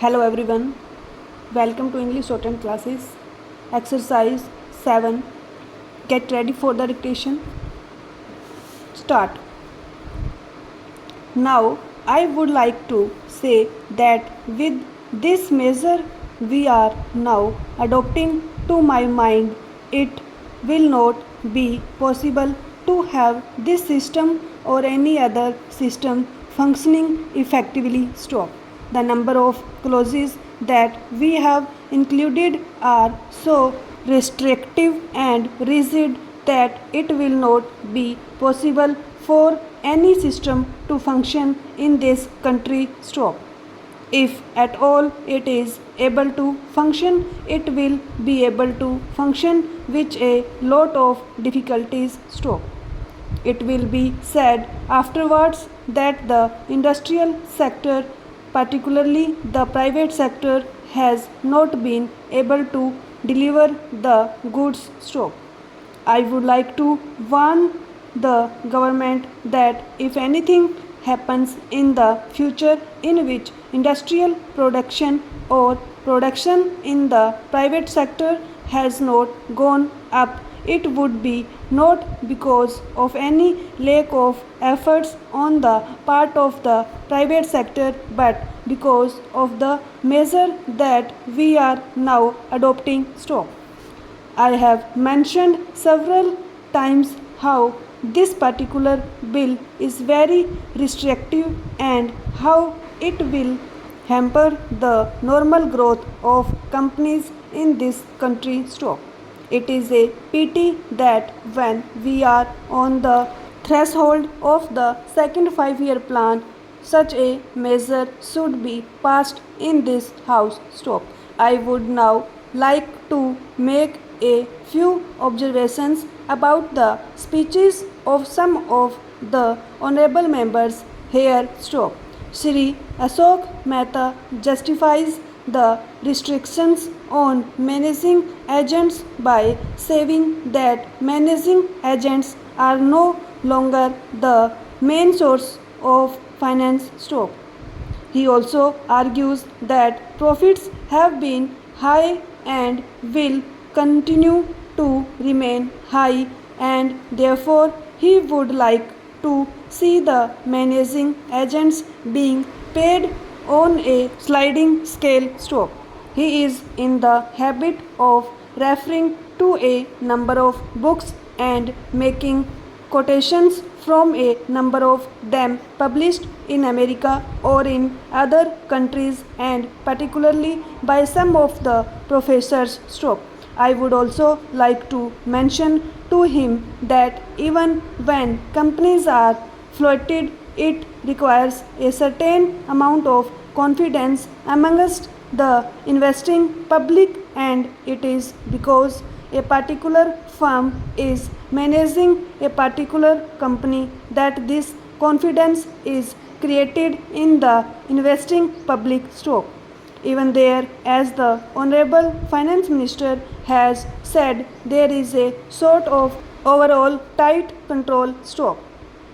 Hello everyone, welcome to English Shorthand classes. Exercise 7. Get ready for the dictation. Start. Now I would like to say that with this measure we are now adopting, to my mind it will not be possible to have this system or any other system functioning effectively stop. The number of clauses that we have included are so restrictive and rigid that it will not be possible for any system to function in this country stop. If at all it is able to function, it will be able to function with a lot of difficulties stop. It will be said afterwards that the industrial sector, particularly the private sector, has not been able to deliver the goods stock. I would like to warn the government that if anything happens in the future in which industrial production or production in the private sector has not gone up, it would be not because of any lack of efforts on the part of the private sector, but because of the measure that we are now adopting stop. I have mentioned several times how this particular bill is very restrictive and how it will hamper the normal growth of companies in this country stop. It is a pity that when we are on the threshold of the second 5-year plan, such a measure should be passed in this House stop. I would now like to make a few observations about the speeches of some of the honorable members here stop. Shri Ashok Mehta justifies the restrictions on managing agents by saying that managing agents are no longer the main source of finance stop. He also argues that profits have been high and will continue to remain high, and therefore he would like to see the managing agents being paid on a sliding scale stop. He is in the habit of referring to a number of books and making quotations from a number of them published in America or in other countries, and particularly by some of the professors stop. I would also like to mention to him that even when companies are floated, it requires a certain amount of confidence amongst the investing public, and it is because a particular firm is managing a particular company that this confidence is created in the investing public stock. Even there, as the Honorable Finance Minister has said, there is a sort of overall tight control stock.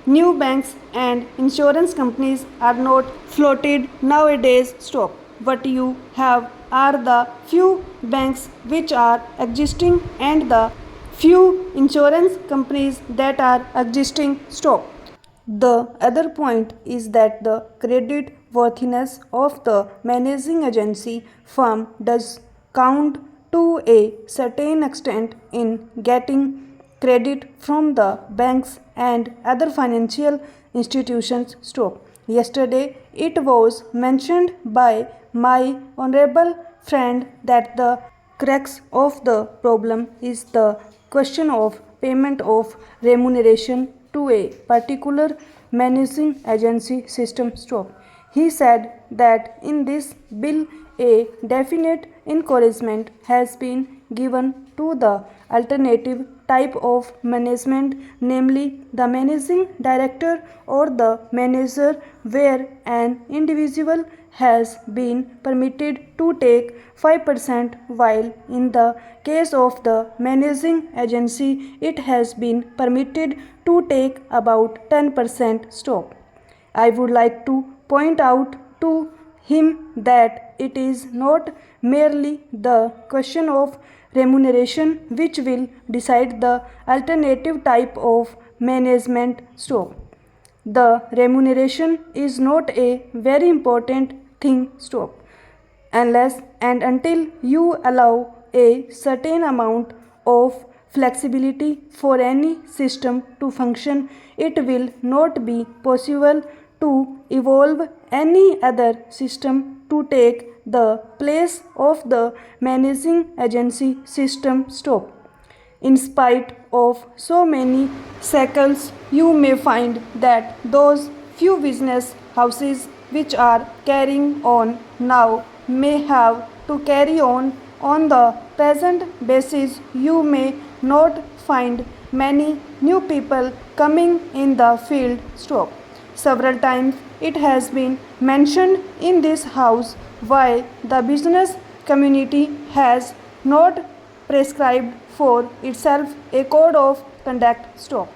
New banks and insurance companies are not floated nowadays stop. What you have are the few banks which are existing and the few insurance companies that are existing stop. The other point is that the credit worthiness of the managing agency firm does count to a certain extent in getting credit from the banks and other financial institutions stop. Yesterday it was mentioned by my honorable friend that the crux of the problem is the question of payment of remuneration to a particular managing agency system stop. He said that in this bill a definite encouragement has been given to the alternative type of management, namely the managing director or the manager, where an individual has been permitted to take 5%, while in the case of the managing agency it has been permitted to take about 10% stop. I would like to point out to him that it is not merely the question of remuneration which will decide the alternative type of management stop. The remuneration is not a very important thing stop unless and until you allow a certain amount of flexibility for any system to function, it will not be possible to evolve any other system to take the place of the managing agency system stop. In spite of so many shackles, you may find that those few business houses which are carrying on now may have to carry on the present basis. You may not find many new people coming in the field stop. Several times it has been mentioned in this house why the business community has not prescribed for itself a code of conduct stop.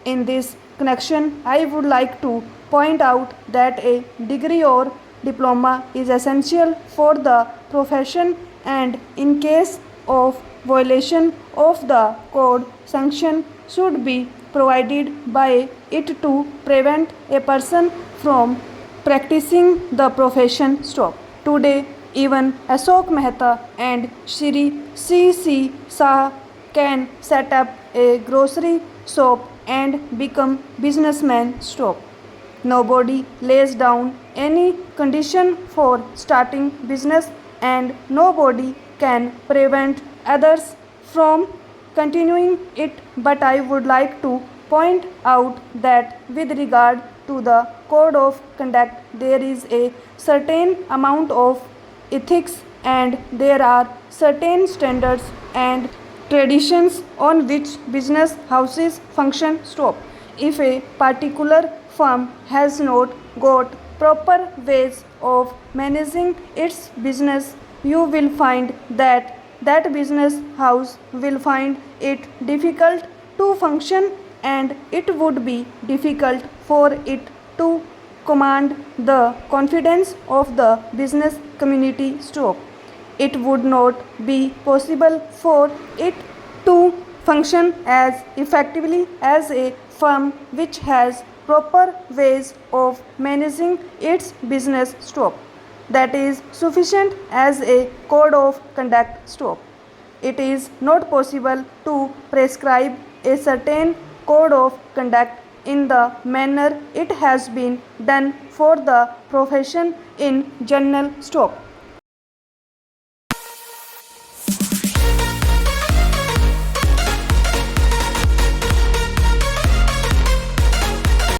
In this connection, I would like to point out that a degree or diploma is essential for the profession, and in case of violation of the code, sanction should be provided by it to prevent a person from practicing the profession stop. Today, even Ashok Mehta and Shri C.C. Shah can set up a grocery shop and become businessmen stop. Nobody lays down any condition for starting business, and nobody can prevent others from continuing it, but I would like to point out that with regard to the code of conduct, there is a certain amount of ethics and there are certain standards and traditions on which business houses function stop. If a particular firm has not got proper ways of managing its business, you will find that that business house will find it difficult to function, and it would be difficult for it to command the confidence of the business community stop. It would not be possible for it to function as effectively as a firm which has proper ways of managing its business stop. That is sufficient as a code of conduct stop. It is not possible to prescribe a certain code of conduct in the manner it has been done for the profession in general stop.